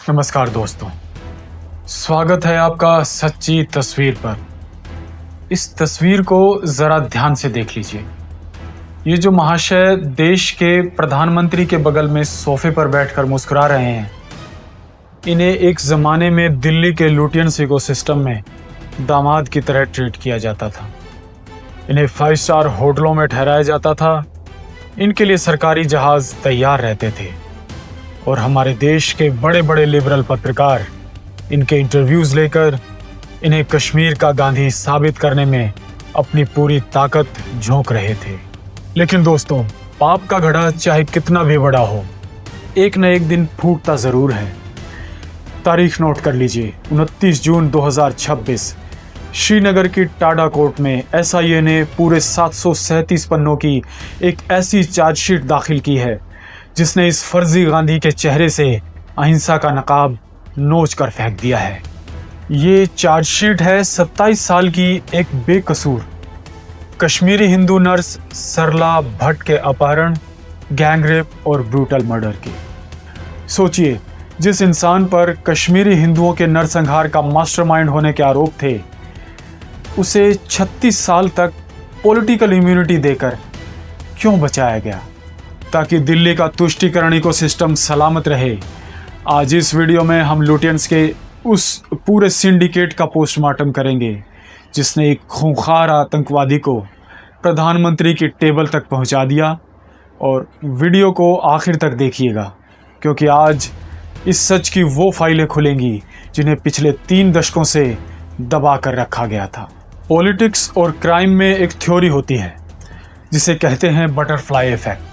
नमस्कार दोस्तों, स्वागत है आपका सच्ची तस्वीर पर। इस तस्वीर को ज़रा ध्यान से देख लीजिए। ये जो महाशय देश के प्रधानमंत्री के बगल में सोफे पर बैठकर मुस्कुरा रहे हैं, इन्हें एक ज़माने में दिल्ली के लुटियंस इकोसिस्टम में दामाद की तरह ट्रीट किया जाता था। इन्हें 5 स्टार होटलों में ठहराया जाता था। इनके लिए सरकारी जहाज़ तैयार रहते थे और हमारे देश के बड़े बड़े लिबरल पत्रकार इनके इंटरव्यूज़ लेकर इन्हें कश्मीर का गांधी साबित करने में अपनी पूरी ताकत झोंक रहे थे। लेकिन दोस्तों, पाप का घड़ा चाहे कितना भी बड़ा हो, एक न एक दिन फूटता ज़रूर है। तारीख नोट कर लीजिए, 29 जून 2026 श्रीनगर की टाडा कोर्ट में SIA ने पूरे 737 पन्नों की एक ऐसी चार्जशीट दाखिल की है जिसने इस फर्जी गांधी के चेहरे से अहिंसा का नकाब नोच कर फेंक दिया है। ये चार्जशीट है 27 साल की एक बेकसूर कश्मीरी हिंदू नर्स सरला भट्ट के अपहरण, गैंगरेप और ब्रूटल मर्डर की। सोचिए, जिस इंसान पर कश्मीरी हिंदुओं के नरसंहार का मास्टरमाइंड होने के आरोप थे, उसे 36 साल तक पॉलिटिकल इम्यूनिटी देकर क्यों बचाया गया ताकि दिल्ली का तुष्टीकरण इकोसिस्टम सलामत रहे। आज इस वीडियो में हम लुटियंस के उस पूरे सिंडिकेट का पोस्टमार्टम करेंगे जिसने एक खूंखार आतंकवादी को प्रधानमंत्री की टेबल तक पहुंचा दिया। और वीडियो को आखिर तक देखिएगा, क्योंकि आज इस सच की वो फाइलें खुलेंगी जिन्हें पिछले 3 दशकों से दबा कर रखा गया था। पॉलिटिक्स और क्राइम में एक थ्योरी होती है जिसे कहते हैं बटरफ्लाई इफेक्ट,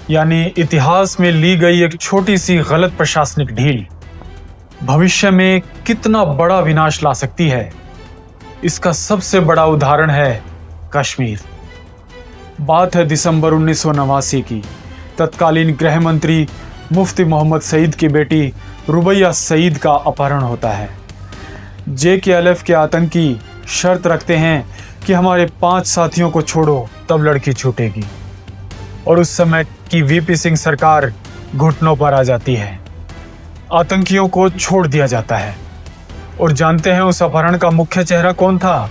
यानी इतिहास में ली गई एक छोटी सी गलत प्रशासनिक ढील भविष्य में कितना बड़ा विनाश ला सकती है। इसका सबसे बड़ा उदाहरण है कश्मीर। बात है दिसंबर 1989 की। तत्कालीन गृह मंत्री मुफ्ती मोहम्मद सईद की बेटी रुबैया सईद का अपहरण होता है। JKLF के आतंकी शर्त रखते हैं कि हमारे 5 साथियों को छोड़ो तब लड़की छूटेगी, और उस समय की VP सिंह सरकार घुटनों पर आ जाती है। आतंकियों को छोड़ दिया जाता है। और जानते हैं उस अपहरण का मुख्य चेहरा कौन था?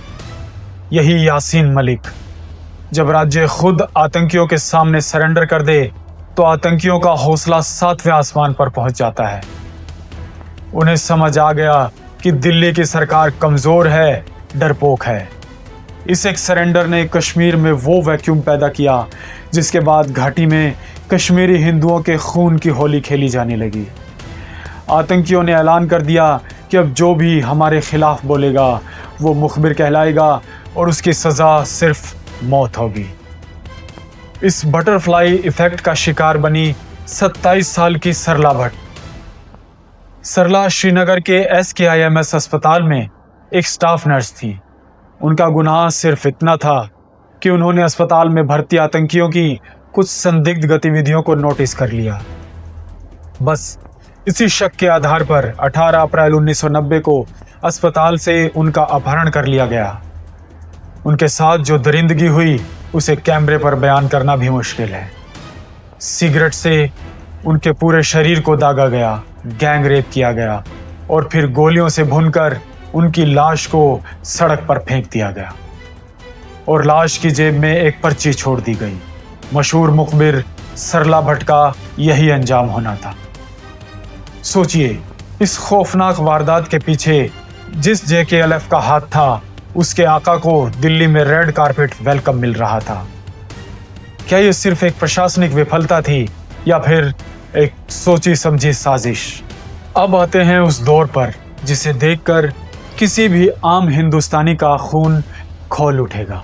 यही यासीन मलिक। जब राज्य खुद आतंकियों के सामने सरेंडर कर दे तो आतंकियों का हौसला 7वें आसमान पर पहुंच जाता है। उन्हें समझ आ गया कि दिल्ली की सरकार कमजोर है, डरपोक है। इस एक सरेंडर ने कश्मीर में वो वैक्यूम पैदा किया जिसके बाद घाटी में कश्मीरी हिंदुओं के खून की होली खेली जाने लगी। आतंकियों ने ऐलान कर दिया कि अब जो भी हमारे खिलाफ बोलेगा वो मुखबिर कहलाएगा और उसकी सज़ा सिर्फ मौत होगी। इस बटरफ्लाई इफेक्ट का शिकार बनी 27 साल की सरला भट्ट। सरला श्रीनगर के SKIMS अस्पताल में एक स्टाफ नर्स थी। उनका गुनाह सिर्फ इतना था कि उन्होंने अस्पताल में भर्ती आतंकियों की कुछ संदिग्ध गतिविधियों को नोटिस कर लिया। बस इसी शक के आधार पर 18 अप्रैल 1990 को अस्पताल से उनका अपहरण कर लिया गया। उनके साथ जो दरिंदगी हुई उसे कैमरे पर बयान करना भी मुश्किल है। सिगरेट से उनके पूरे शरीर को दागा गया, गैंग रेप किया गया और फिर गोलियों से भूनकर उनकी लाश को सड़क पर फेंक दिया गया और लाश की जेब में एक पर्ची छोड़ दी गई। मशहूर मुखबिर सरला भट्ट का यही अंजाम होना था। सोचिए, इस खौफनाक वारदात के पीछे जिस JKLF का हाथ था, उसके आका को दिल्ली में रेड कारपेट वेलकम मिल रहा था। क्या ये सिर्फ एक प्रशासनिक विफलता थी या फिर एक सोची समझी साजिश? अब आते हैं उस दौर पर जिसे देखकर किसी भी आम हिंदुस्तानी का खून खौल उठेगा।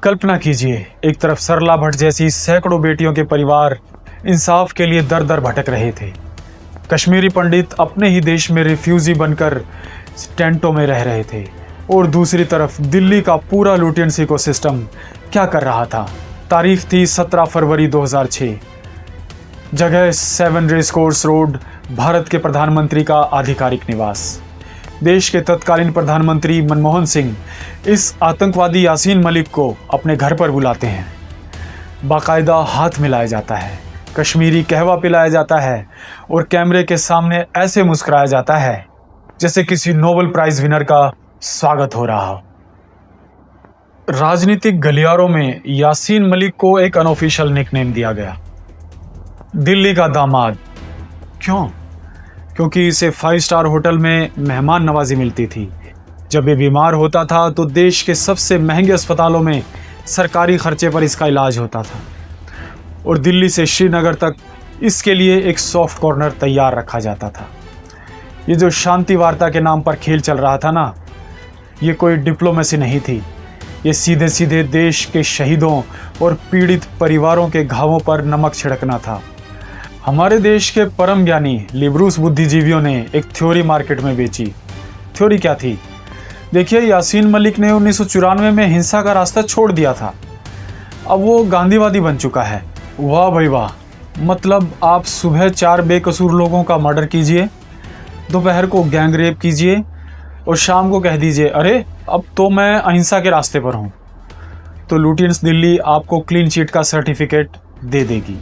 कल्पना कीजिए, एक तरफ सरला भट्ट जैसी सैकड़ों बेटियों के परिवार इंसाफ के लिए दर दर भटक रहे थे। कश्मीरी पंडित अपने ही देश में रिफ्यूजी बनकर टेंटों में रह रहे थे, और दूसरी तरफ दिल्ली का पूरा लुटियंस इकोसिस्टम क्या कर रहा था? तारीख थी 17 फरवरी 2006। जगह 7 रेस कोर्स रोड, भारत के प्रधानमंत्री का आधिकारिक निवास। देश के तत्कालीन प्रधानमंत्री मनमोहन सिंह इस आतंकवादी यासीन मलिक को अपने घर पर बुलाते हैं। बाकायदा हाथ मिलाया जाता है, कश्मीरी कहवा पिलाया जाता है और कैमरे के सामने ऐसे मुस्कुराया जाता है जैसे किसी नोबेल प्राइज विनर का स्वागत हो रहा हो। राजनीतिक गलियारों में यासीन मलिक को एक अनऑफिशियल निकनेम दिया गया, दिल्ली का दामाद। क्यों? क्योंकि इसे 5 स्टार होटल में मेहमान नवाजी मिलती थी। जब ये बीमार होता था तो देश के सबसे महंगे अस्पतालों में सरकारी खर्चे पर इसका इलाज होता था और दिल्ली से श्रीनगर तक इसके लिए एक सॉफ्ट कॉर्नर तैयार रखा जाता था। ये जो शांति वार्ता के नाम पर खेल चल रहा था ना, ये कोई डिप्लोमेसी नहीं थी। ये सीधे सीधे देश के शहीदों और पीड़ित परिवारों के घावों पर नमक छिड़कना था। हमारे देश के परम ज्ञानी लिब्रूस बुद्धिजीवियों ने एक थ्योरी मार्केट में बेची। थ्योरी क्या थी? देखिए, यासीन मलिक ने 1994 में हिंसा का रास्ता छोड़ दिया था। अब वो गांधीवादी बन चुका है। वाह भाई वाह! मतलब आप सुबह 4 बेकसूर लोगों का मर्डर कीजिए, दोपहर को गैंग रेप कीजिए और शाम को कह दीजिए अरे अब तो मैं अहिंसा के रास्ते पर हूँ, तो लुटियंस दिल्ली आपको क्लीन चिट का सर्टिफिकेट दे देगी।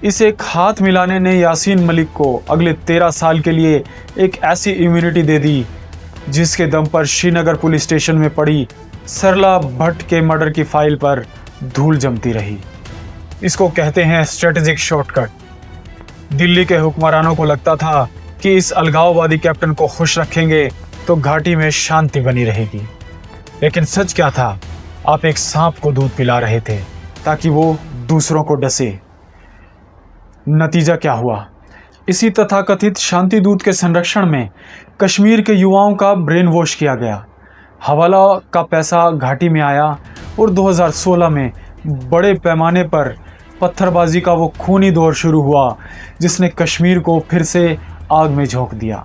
इस एक हाथ मिलाने ने यासीन मलिक को अगले 13 साल के लिए एक ऐसी इम्यूनिटी दे दी जिसके दम पर श्रीनगर पुलिस स्टेशन में पड़ी सरला भट्ट के मर्डर की फाइल पर धूल जमती रही। इसको कहते हैं स्ट्रेटेजिक शॉर्टकट। दिल्ली के हुक्मरानों को लगता था कि इस अलगाववादी कैप्टन को खुश रखेंगे तो घाटी में शांति बनी रहेगी, लेकिन सच क्या था? आप एक सांप को दूध पिला रहे थे ताकि वो दूसरों को डसे। नतीजा क्या हुआ? इसी तथाकथित शांति दूत के संरक्षण में कश्मीर के युवाओं का ब्रेन वॉश किया गया। हवाला का पैसा घाटी में आया और 2016 में बड़े पैमाने पर पत्थरबाजी का वो खूनी दौर शुरू हुआ जिसने कश्मीर को फिर से आग में झोंक दिया।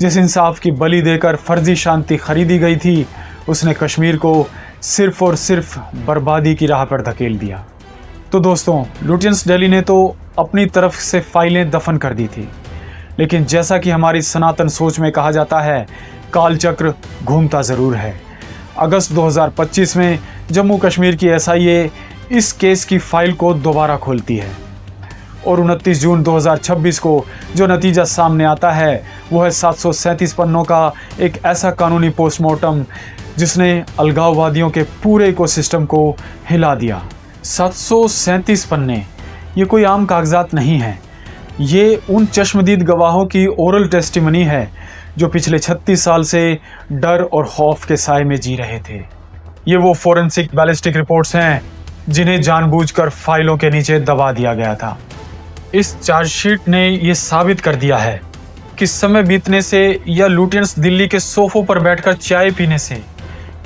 जिस इंसाफ की बलि देकर फर्जी शांति खरीदी गई थी, उसने कश्मीर को सिर्फ और सिर्फ बर्बादी की राह पर धकेल दिया। तो दोस्तों, लुटियंस दिल्ली ने तो अपनी तरफ से फाइलें दफन कर दी थी, लेकिन जैसा कि हमारी सनातन सोच में कहा जाता है, काल चक्र घूमता ज़रूर है। अगस्त 2025 में जम्मू कश्मीर की एसआईए इस केस की फाइल को दोबारा खोलती है और 29 जून 2026 को जो नतीजा सामने आता है वो है 737 पन्नों का एक ऐसा कानूनी पोस्टमार्टम जिसने अलगाववादियों के पूरे इकोसिस्टम को हिला दिया। 737 पन्ने ये कोई आम कागजात नहीं हैं। ये उन चश्मदीद गवाहों की ओरल टेस्टिमनी है जो पिछले 36 साल से डर और खौफ के साए में जी रहे थे। ये वो फोरेंसिक बैलिस्टिक रिपोर्ट्स हैं जिन्हें जानबूझकर फाइलों के नीचे दबा दिया गया था। इस चार्जशीट ने ये साबित कर दिया है कि समय बीतने से या लुटियंस दिल्ली के सोफों पर बैठकर चाय पीने से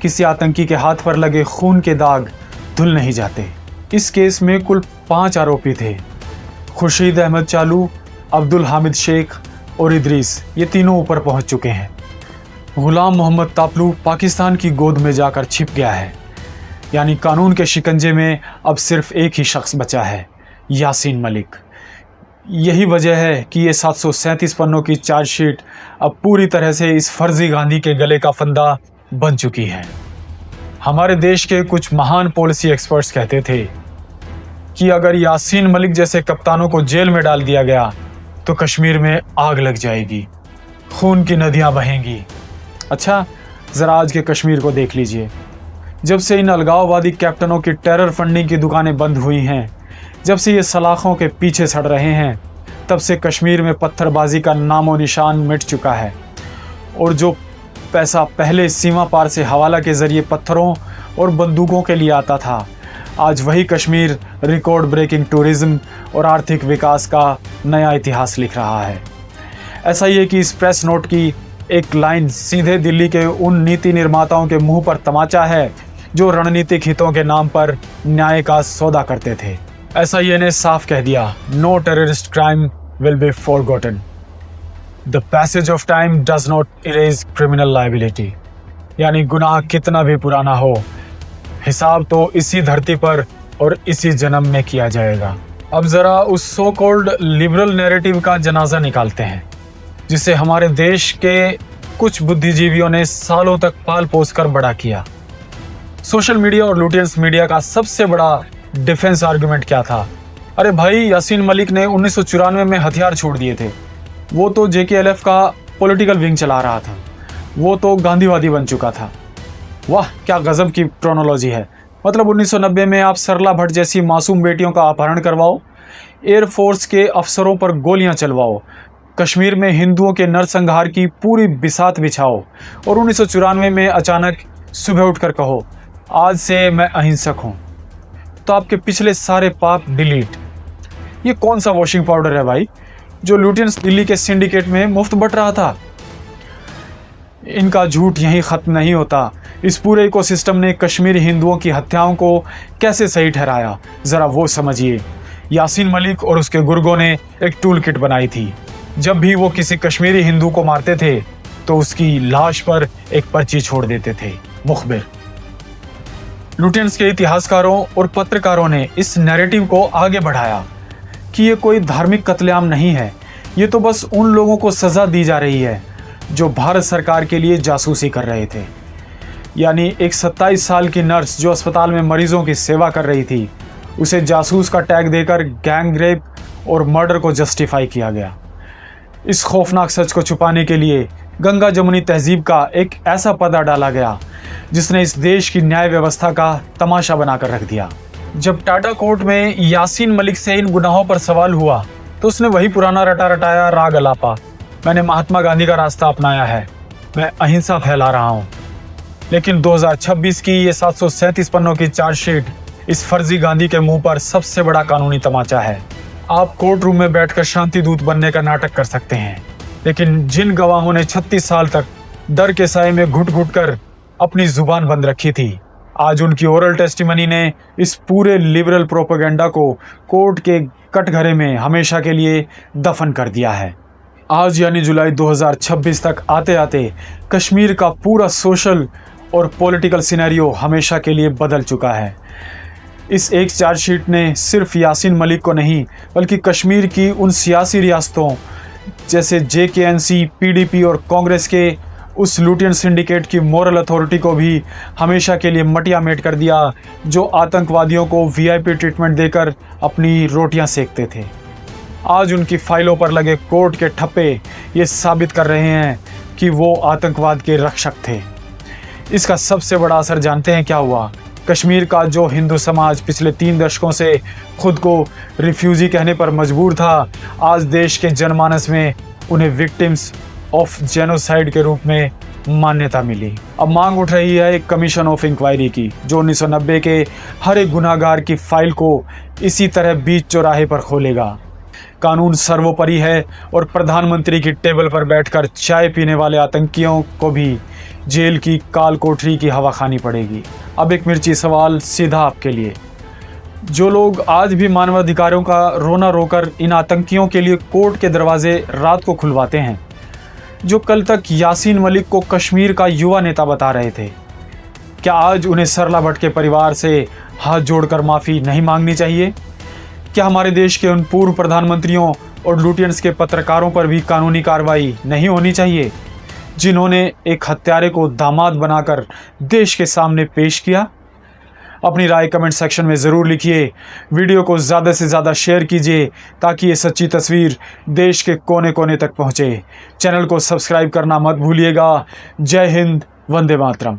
किसी आतंकी के हाथ पर लगे खून के दाग धुल नहीं जाते। इस केस में कुल 5 आरोपी थे। खुर्शीद अहमद चालू, अब्दुल हामिद शेख और इदरीस, ये तीनों ऊपर पहुंच चुके हैं। गुलाम मोहम्मद तापलू पाकिस्तान की गोद में जाकर छिप गया है। यानी कानून के शिकंजे में अब सिर्फ एक ही शख्स बचा है, यासीन मलिक। यही वजह है कि ये 737 पन्नों की चार्जशीट अब पूरी तरह से इस फर्जी गांधी के गले का फंदा बन चुकी है। हमारे देश के कुछ महान पॉलिसी एक्सपर्ट्स कहते थे कि अगर यासीन मलिक जैसे कप्तानों को जेल में डाल दिया गया तो कश्मीर में आग लग जाएगी, खून की नदियां बहेंगी। अच्छा, ज़रा आज के कश्मीर को देख लीजिए। जब से इन अलगाववादी कैप्टनों की टेरर फंडिंग की दुकानें बंद हुई हैं, जब से ये सलाखों के पीछे सड़ रहे हैं, तब से कश्मीर में पत्थरबाजी का नामो निशान मिट चुका है। और जो पैसा पहले सीमा पार से हवाला के ज़रिए पत्थरों और बंदूकों के लिए आता था, आज वही कश्मीर रिकॉर्ड ब्रेकिंग टूरिज्म और आर्थिक विकास का नया इतिहास लिख रहा है। ऐसा ही है कि इस प्रेस नोट की एक लाइन सीधे दिल्ली के उन नीति निर्माताओं के मुंह पर तमाचा है जो रणनीतिक हितों के नाम पर न्याय का सौदा करते थे। एसआईए ने साफ कह दिया, no terrorist crime will be forgotten. The passage of time does not erase criminal liability. यानी गुनाह कितना भी पुराना हो, हिसाब तो इसी धरती पर और इसी जन्म में किया जाएगा। अब जरा उस सो कॉल्ड लिबरल नैरेटिव का जनाजा निकालते हैं जिसे हमारे देश के कुछ बुद्धिजीवियों ने सालों तक पाल पोस कर बड़ा किया। सोशल मीडिया और लुटियंस मीडिया का सबसे बड़ा डिफेंस आर्गुमेंट क्या था? अरे भाई, यासीन मलिक ने 1994 में हथियार छोड़ दिए थे। वो तो JKLF का पॉलिटिकल विंग चला रहा था। वो तो गांधीवादी बन चुका था। वाह, क्या गजब की क्रोनोलॉजी है। मतलब 1990 में आप सरला भट्ट जैसी मासूम बेटियों का अपहरण करवाओ, एयरफोर्स के अफसरों पर गोलियां चलवाओ, कश्मीर में हिंदुओं के नरसंहार की पूरी बिसात बिछाओ और 1994 में अचानक सुबह उठकर कहो आज से मैं अहिंसक हूं, तो आपके पिछले सारे पाप डिलीट। ये कौन सा वॉशिंग पाउडर है भाई, जो लुटियंस दिल्ली के सिंडिकेट में मुफ्त बट रहा था? इनका झूठ यहीं खत्म नहीं होता। इस पूरे इकोसिस्टम ने कश्मीरी हिंदुओं की हत्याओं को कैसे सही ठहराया, जरा वो समझिए। यासीन मलिक और उसके गुर्गों ने एक टूल किट बनाई थी। जब भी वो किसी कश्मीरी हिंदू को मारते थे तो उसकी लाश पर एक पर्ची छोड़ देते थे, मुखबिर। लुटियंस के इतिहासकारों और पत्रकारों ने इस नैरेटिव को आगे बढ़ाया कि ये कोई धार्मिक कत्लेआम नहीं है, ये तो बस उन लोगों को सजा दी जा रही है जो भारत सरकार के लिए जासूसी कर रहे थे। यानी एक 27 साल की नर्स जो अस्पताल में मरीजों की सेवा कर रही थी, उसे जासूस का टैग देकर गैंग रेप और मर्डर को जस्टिफाई किया गया। इस खौफनाक सच को छुपाने के लिए गंगा जमुनी तहजीब का एक ऐसा पर्दा डाला गया जिसने इस देश की न्याय व्यवस्था का तमाशा बनाकर रख दिया। जब टाटा कोर्ट में यासीन मलिक से इन गुनाहों पर सवाल हुआ तो उसने वही पुराना रटा रटाया राग अलापा, मैंने महात्मा गांधी का रास्ता अपनाया है, मैं अहिंसा फैला रहा हूँ। लेकिन 2026 की ये 737 पन्नों की चार्जशीट इस फर्जी गांधी के मुंह पर सबसे बड़ा कानूनी तमाचा है। आप कोर्ट रूम में बैठकर शांति दूत बनने का नाटक कर सकते हैं, लेकिन जिन गवाहों ने 36 साल तक डर के साए में घुट घुट कर अपनी जुबान बंद रखी थी, आज उनकी ओरल टेस्टिमनी ने इस पूरे लिबरल प्रोपेगेंडा को कोर्ट के कटघरे में हमेशा के लिए दफन कर दिया है। आज यानी जुलाई 2026 तक आते आते कश्मीर का पूरा सोशल और पॉलिटिकल सिनेरियो हमेशा के लिए बदल चुका है। इस एक चार्जशीट ने सिर्फ यासीन मलिक को नहीं बल्कि कश्मीर की उन सियासी रियासतों जैसे JKNC, PDP और कांग्रेस के उस लुटियन सिंडिकेट की मोरल अथॉरिटी को भी हमेशा के लिए मटिया मेट कर दिया, जो आतंकवादियों को VIP ट्रीटमेंट देकर अपनी रोटियां सेकते थे। आज उनकी फाइलों पर लगे कोर्ट के ठप्पे ये साबित कर रहे हैं कि वो आतंकवाद के रक्षक थे। इसका सबसे बड़ा असर जानते हैं क्या हुआ? कश्मीर का जो हिंदू समाज पिछले 3 दशकों से खुद को रिफ्यूजी कहने पर मजबूर था, आज देश के जनमानस में उन्हें विक्टिम्स ऑफ जेनोसाइड के रूप में मान्यता मिली। अब मांग उठ रही है एक कमीशन ऑफ इंक्वायरी की, जो 1990 के हर एक गुनाहगार की फाइल को इसी तरह बीच चौराहे पर खोलेगा। कानून सर्वोपरि है और प्रधानमंत्री की टेबल पर बैठकर चाय पीने वाले आतंकियों को भी जेल की काल कोठरी की हवा खानी पड़ेगी। अब एक मिर्ची सवाल सीधा आपके लिए, जो लोग आज भी मानवाधिकारों का रोना रोकर इन आतंकियों के लिए कोर्ट के दरवाजे रात को खुलवाते हैं, जो कल तक यासीन मलिक को कश्मीर का युवा नेता बता रहे थे, क्या आज उन्हें सरला भट्ट के परिवार से हाथ जोड़कर माफ़ी नहीं मांगनी चाहिए? क्या हमारे देश के उन पूर्व प्रधानमंत्रियों और लुटियंस के पत्रकारों पर भी कानूनी कार्रवाई नहीं होनी चाहिए, जिन्होंने एक हत्यारे को दामाद बनाकर देश के सामने पेश किया? अपनी राय कमेंट सेक्शन में ज़रूर लिखिए। वीडियो को ज़्यादा से ज़्यादा शेयर कीजिए ताकि ये सच्ची तस्वीर देश के कोने कोने तक पहुँचे। चैनल को सब्सक्राइब करना मत भूलिएगा। जय हिंद, वंदे मातरम।